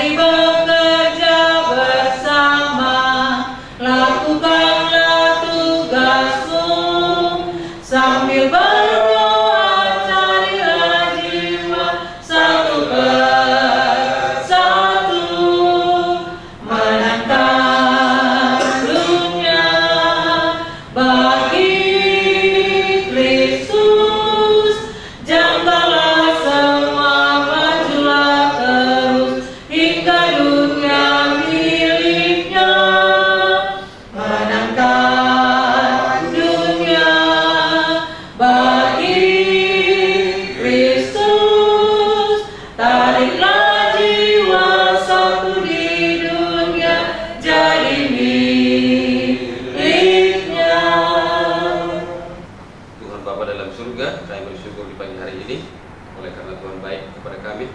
Mari bekerja bersama, lakukanlah tugasmu sambil berdoa, carilah jiwa satu persatu, menantang dunia bagi Kristus. Jangkalah semua, majulah terus hingga dunia miliknya, menangkan dunia bagi Kristus. Tariklah jiwa satu di dunia jadi miliknya. Tuhan Bapa dalam surga, kami bersyukur di pagi hari ini oleh karena Tuhan baik kepada kami.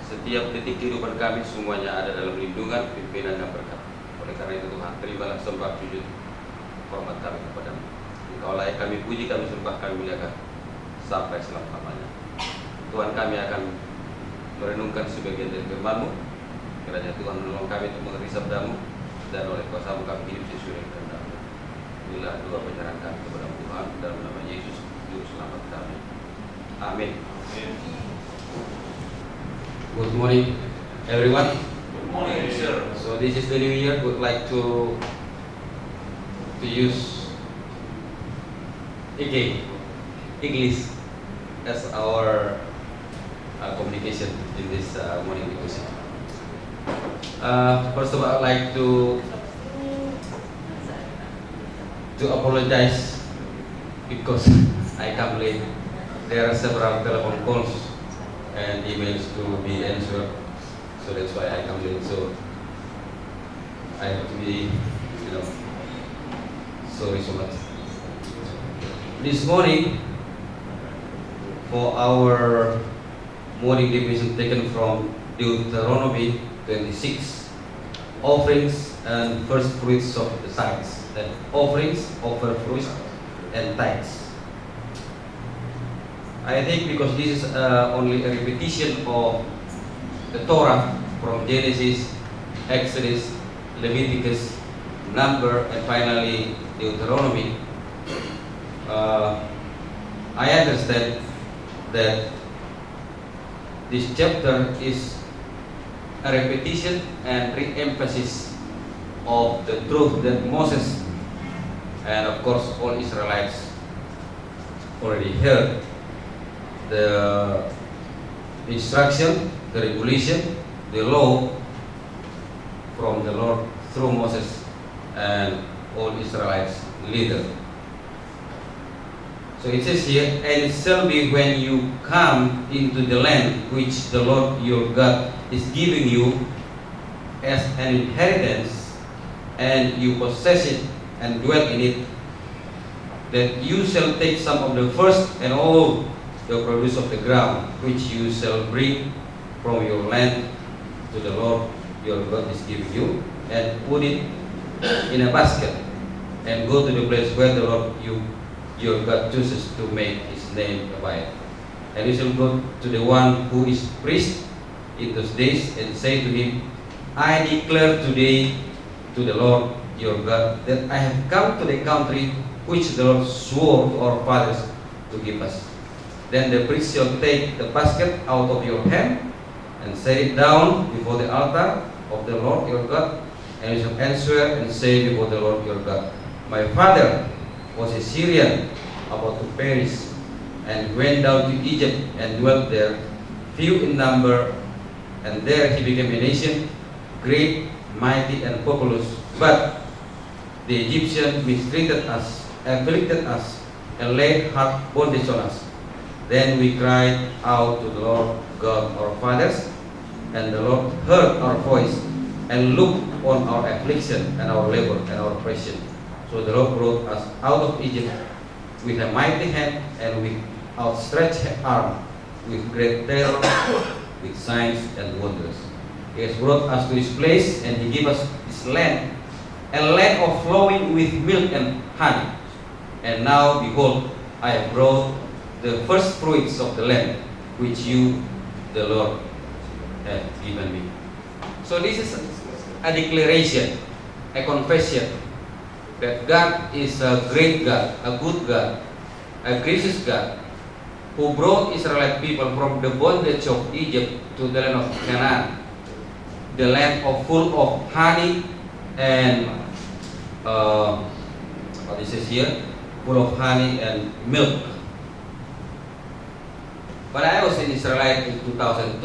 Setiap detik kehidupan kami semuanya ada dalam lindungan, pimpinan dan berkat. Oleh karena itu Tuhan, terimalah sembah sujud hormat kami kepadamu. Engkau layak kami puji, kami sembah, kami muliakan sampai selama-lamanya. Tuhan, kami akan merenungkan sebagian dari firman-Mu. Kiranya Tuhan menolong kami untuk mengerti sabda-Mu, dan oleh kuasa-Mu kami hidup sesuai dengan kehendak-Mu. Inilah doa penyerahan kami kepada Tuhan dalam nama Yesus Juru Selamat kami. Amin. Good morning, everyone. Good morning, sir. So this is the new year. Would like to use again English as our communication in this morning devotion. First of all, I'd like to apologize because I come late. There are several telephone calls and emails to be answered, so that's why I come late. So I have to be, sorry so much. This morning, for our morning devotion taken from Deuteronomy 26, offerings and first fruits of the tithes. Offerings, offer fruits, and tithes. I think because this is only a repetition of the Torah from Genesis, Exodus, Leviticus, Number, and finally Deuteronomy, I understand that this chapter is a repetition and re-emphasis of the truth that Moses and of course all Israelites already heard. The instruction, the regulation, the law from the Lord through Moses and all Israelites leader. So it says here, and it shall be when you come into the land which the Lord your God is giving you as an inheritance, and you possess it and dwell in it, that you shall take some of the first and all the produce of the ground, which you shall bring from your land to the Lord your God is giving you, and put it in a basket, and go to the place where the Lord your God chooses to make his name abide. And you shall go to the one who is priest in those days, and say to him, I declare today to the Lord your God that I have come to the country which the Lord swore to our fathers to give us. Then the priest shall take the basket out of your hand and set it down before the altar of the Lord your God, and you shall answer and say before the Lord your God, my father was a Syrian about to perish, and went down to Egypt and dwelt there, few in number, and there he became a nation, great, mighty, and populous. But the Egyptians mistreated us, afflicted us, and laid hard bondage on us. Then we cried out to the Lord God our fathers, and the Lord heard our voice, and looked on our affliction and our labor and our oppression. So the Lord brought us out of Egypt with a mighty hand and with outstretched arm, with great terror, with signs and wonders. He has brought us to this place, and he gave us this land, a land of flowing with milk and honey. And now, behold, I have brought the first fruits of the land, which you, the Lord, have given me. So this is a declaration, a confession that God is a great God, a good God, a gracious God, who brought Israelite people from the bondage of Egypt to the land of Canaan, the land full of honey and what it says here, full of honey and milk. When I was in Israel in 2012,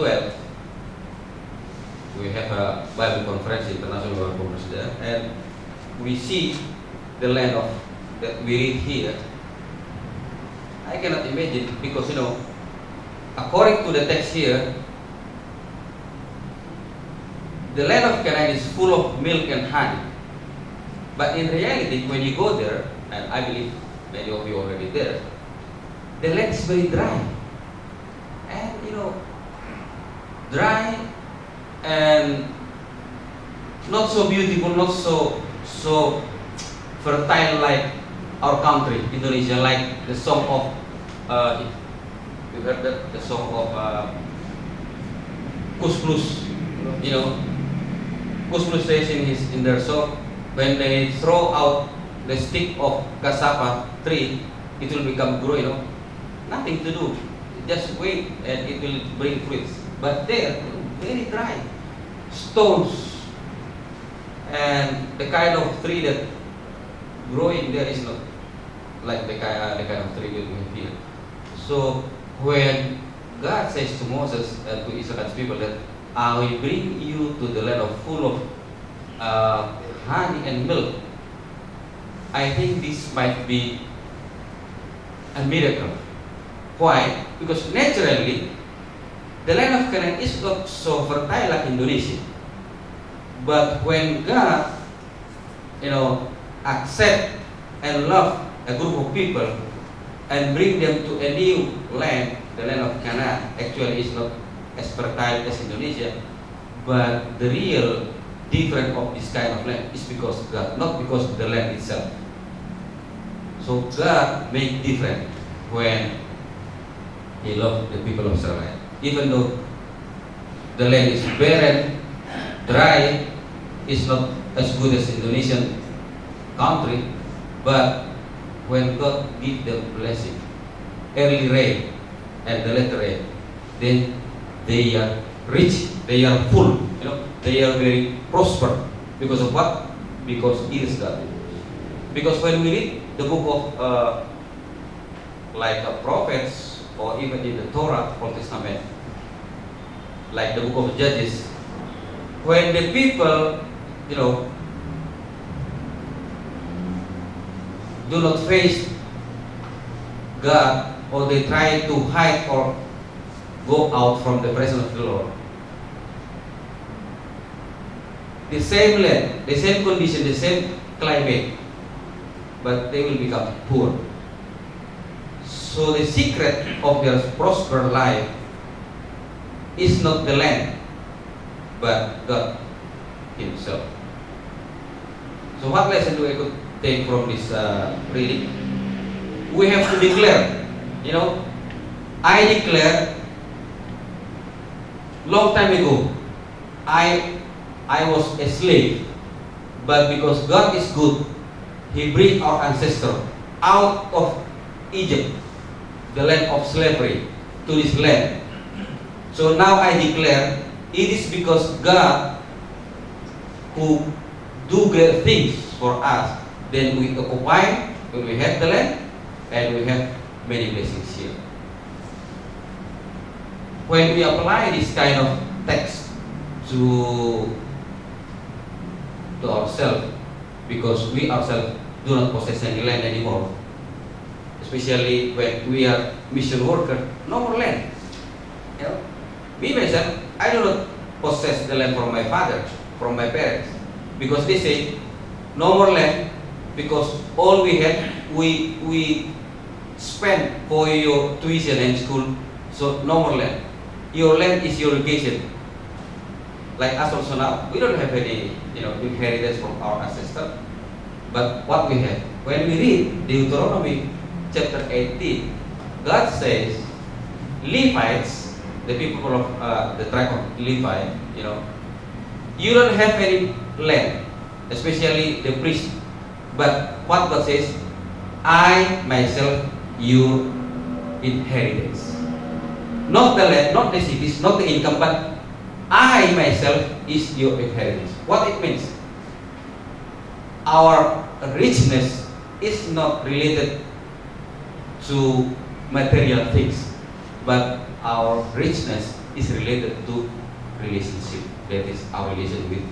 we have a Bible conference, international Bible conference there, and we see the land of that we read here. I cannot imagine because according to the text here, the land of Canaan is full of milk and honey. But in reality, when you go there, and I believe many of you already there, the land is very dry. And dry and not so beautiful, not so fertile like our country, Indonesia, like the song of you heard that the song of Kus Plus, Kus Plus says in their song, when they throw out the stick of cassava tree, it will become grow. Nothing to do, just wait and it will bring fruits. But there, very dry, stones, and the kind of tree that growing there is not like the kind of tree we have here. So when God says to Moses and to Israel's people that I will bring you to the land of full of honey and milk, I think this might be a miracle. Why? Because naturally the land of Canaan is not so fertile like Indonesia. But when God, accept and love a group of people and bring them to a new land, the land of Canaan actually is not as fertile as Indonesia, but the real difference of this kind of land is because of God, not because of the land itself. So God made different when He loved the people of Israel. Even though the land is barren, dry, is not as good as Indonesian country, but when God gives them blessing, early rain and the later rain, then they are rich, they are full, they are very prosper. Because of what? Because it is God. Because when we read the book of prophets, or even in the Torah, Old Testament, like the book of Judges, when the people, do not face God, or they try to hide or go out from the presence of the Lord, the same land, the same condition, the same climate, but they will become poor. So the secret of their prosperous life is not the land, but God Himself. So what lesson do I could take from this reading? We have to declare, I declare long time ago, I was a slave, but because God is good, He bring our ancestor out of Egypt, the land of slavery, to this land. So now I declare, it is because God who do great things for us, then we occupy, when we have the land, and we have many blessings here. When we apply this kind of text to ourselves, because we ourselves do not possess any land anymore, especially when we are mission worker, no more land. Me myself, I do not possess the land from my father, from my parents, because they say no more land, because all we had, we spent for your tuition and school, so no more land. Your land is your education. Like us also now, we don't have any inheritance from our ancestors, but what we have, when we read Deuteronomy chapter 18, God says, Levites, the people of the tribe of Levi, you don't have any land, especially the priest. But what God says, I myself your inheritance. Not the land, not the cities, not the income, but I myself is your inheritance. What it means? Our richness is not related to material things, but our richness is related to relationship. That is our relation with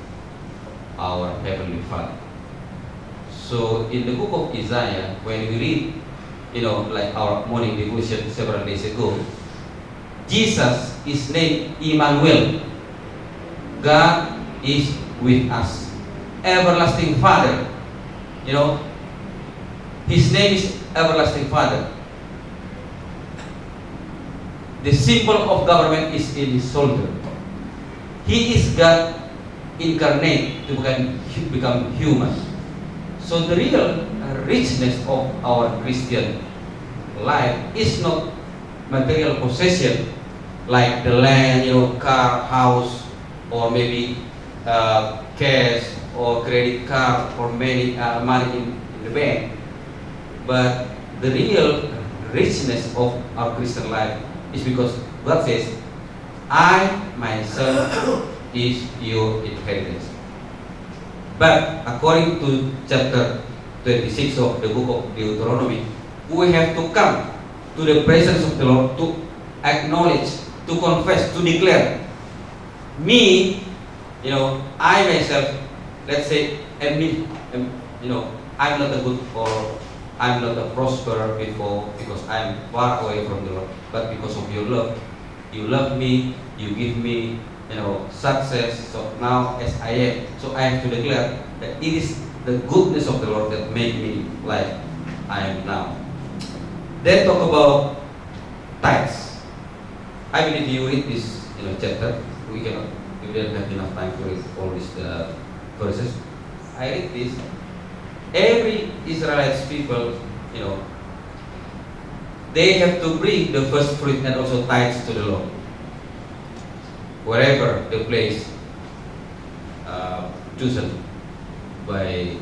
our Heavenly Father. So in the book of Isaiah, when we read, like our morning devotion several days ago, Jesus is named Emmanuel. God is with us. Everlasting Father. His name is Everlasting Father. The symbol of government is in his shoulder. He is God incarnate to become human. So the real richness of our Christian life is not material possession like the land, car, house, or maybe cash or credit card or money in the bank. But the real richness of our Christian life is because God says, I myself is your inheritance. But according to chapter 26 of the book of Deuteronomy, we have to come to the presence of the Lord to acknowledge, to confess, to declare, me, I myself, let's say, I'm not a good or I'm not a prosperer before because I'm far away from the Lord, but because of your love, you love me, you give me, success. So now as I am, so I have to declare that it is the goodness of the Lord that made me like I am now. Then talk about tithes. I believe you read this chapter. We don't have enough time to read all these verses. I read this. Every Israelite people, they have to bring the first fruit and also tithes to the Lord, wherever the place chosen by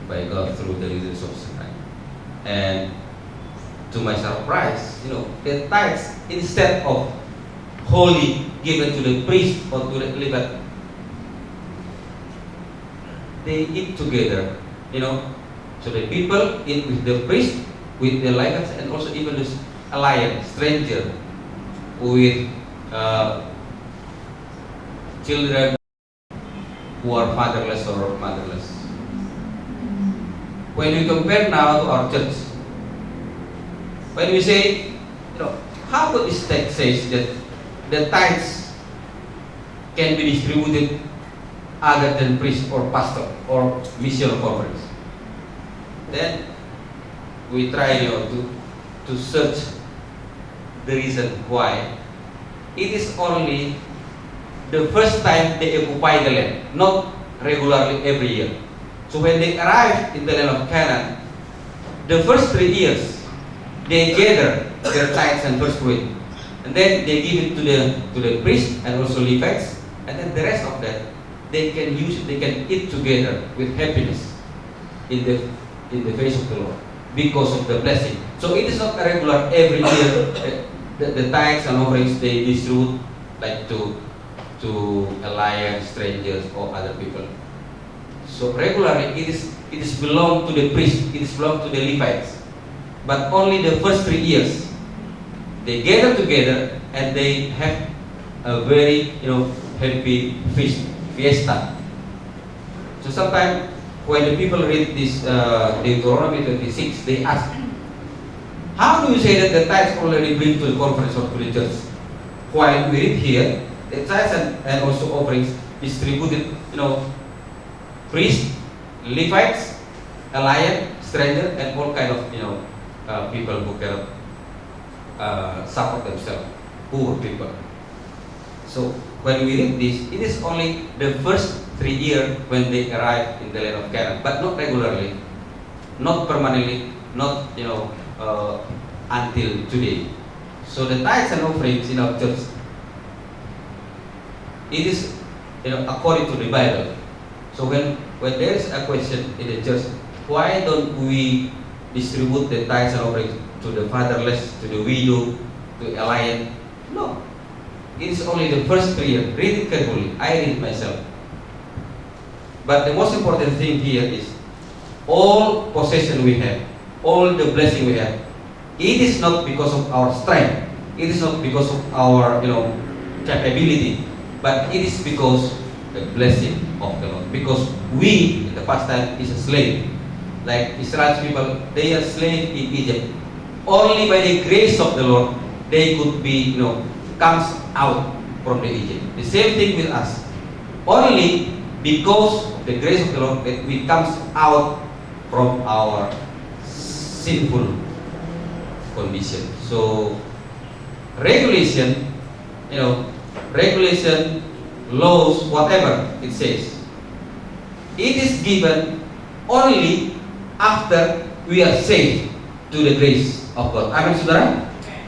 God through the leaders of Sinai. And to my surprise, the tithes, instead of wholly given to the priest or to the Levite, they eat together. So the people eat with the priest, with the Levites, and also even the alien, stranger, with children who are fatherless or motherless. When we compare now to our church, when we say, how could this text says that the tithes can be distributed other than priest or pastor or mission conference? Then we try to search the reason why. It is only the first time they occupy the land, not regularly every year. So when they arrive in the land of Canaan, the first 3 years they gather their tithes and first fruit, and then they give it to the priest and also Levites, and then the rest of that they can use it, they can eat together with happiness in the face of the Lord because of the blessing. So it is not a regular every year. The tithes and offerings they distribute like to alliance, strangers, or other people. So regularly it is belong to the priest, it is belong to the Levites. But only the first 3 years they gather together and they have a very happy fiesta. So sometimes when the people read this Deuteronomy 26, they ask, how do you say that the tithes already bring to the conference or to the church? While we read here, the tithes and also offerings distributed, priests, Levites, alien, stranger, and all kind of people who cannot support themselves, poor people. So when we read this, it is only the first 3 years when they arrive in the land of Canaan, but not regularly, not permanently, not until today. So the tithes and offerings in our church, it is according to the Bible. So when there is a question in the church, why don't we distribute the tithes and offerings to the fatherless, to the widow, to alien? No. It is only the first prayer. Read it carefully. I read it myself. But the most important thing here is all possession we have, all the blessing we have, it is not because of our strength. It is not because of our capability, but it is because the blessing of the Lord. Because we in the past time is a slave. Like Israel's people, they are slave in Egypt. Only by the grace of the Lord they could be, comes out from the Egypt. The same thing with us. Only because of the grace of the Lord that we comes out from our sinful condition. So regulation, laws, whatever it says, it is given only after we are saved to the grace of God. Amen, saudara?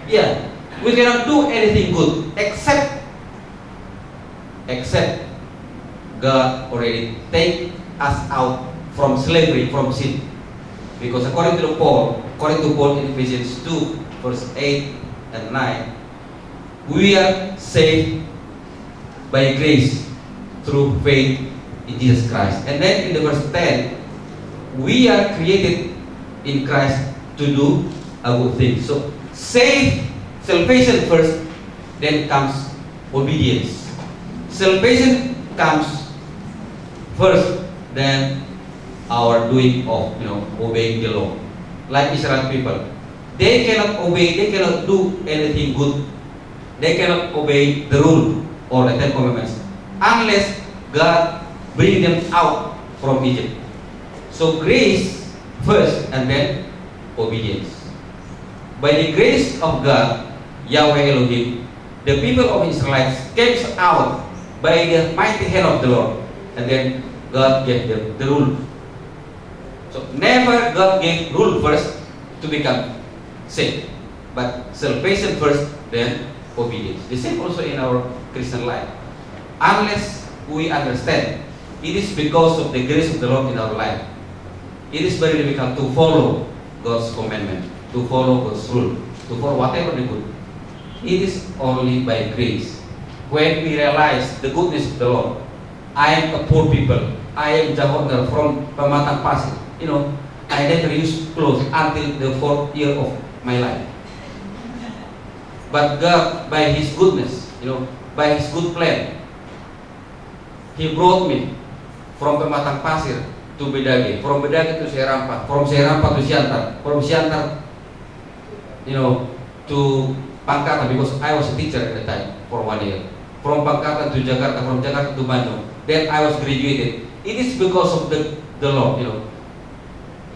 Yeah. We cannot do anything good except God already take us out from slavery, from sin. Because according to Paul in Ephesians 2, verse 8 and 9, we are saved by grace through faith in Jesus Christ. And then in the verse 10, we are created in Christ to do a good thing. So salvation first, then comes obedience. Salvation comes first, then our doing of obeying the law. Like Israel people, they cannot obey, they cannot do anything good, they cannot obey the rule or the 10 commandments unless God bring them out from Egypt. So grace first and then obedience. By the grace of God, Yahweh Elohim, the people of Israelites came out by the mighty hand of the Lord, and then God gave them the rule. So never God gave rule first to become saved, but salvation first, then obedience. The same also in our Christian life. Unless we understand it is because of the grace of the Lord in our life, it is very difficult to follow God's commandment, to follow God's rule, to follow whatever the good. It is only by grace. When we realize the goodness of the Lord, I am a poor people, I am Jahorner from Pematang Pasir. I never used clothes until the 4th year of my life. But God, by His goodness, by His good plan, He brought me from Pematang Pasir to Bedage, from Bedage to Serampa, from Serampa to Siantar, from Siantar, to Pangkatan, because I was a teacher at the time for 1 year. From Pangkatan to Jakarta, from Jakarta to Bandung. Then I was graduated. It is because of the Lord,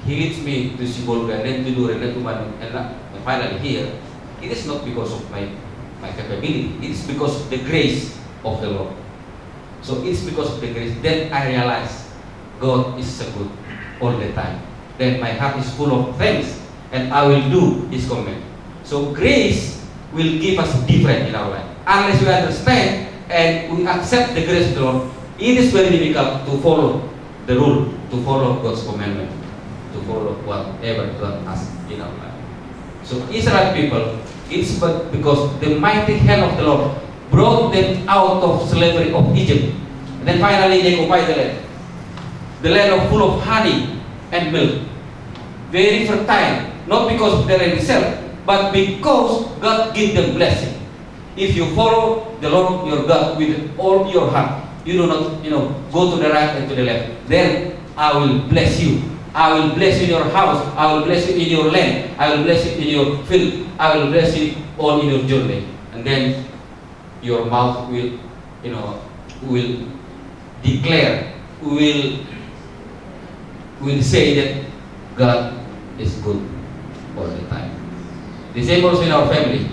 He leads me to Sibolga, then to Duren, then to Bandung, and finally here. It is not because of my capability. It is because of the grace of the Lord. So it is because of the grace. Then I realize God is so good all the time. Then my heart is full of thanks, and I will do His command. So grace will give us different in our life. Unless we understand and we accept the grace of the Lord, it is very difficult to follow the rule, to follow God's commandment, to follow whatever God asks in our life. So Israel people, it's because the mighty hand of the Lord brought them out of slavery of Egypt. And then finally they occupied the land full of honey and milk, very fertile, not because of the land itself, but because God gave them blessing. If you follow the Lord your God with all your heart, you do not, go to the right and to the left, then I will bless you. I will bless you in your house. I will bless you in your land. I will bless you in your field. I will bless you all in your journey. And then your mouth will, will declare, will say that God is good all the time. The same also in our family.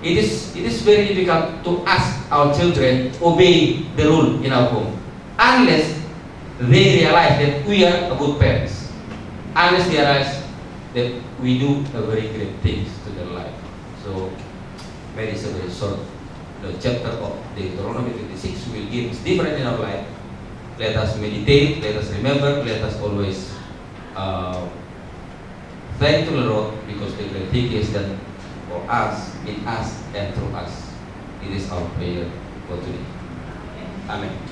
It is very difficult to ask our children obey the rule in our home unless they realize that we are a good parents, unless they realize that we do a very great things to their life. So, very short the chapter of Deuteronomy 26 will give us different in our life. Let us meditate, let us remember, let us always thank to the Lord because the great thing is that for us, in us, and through us. It is our prayer for today. Amen.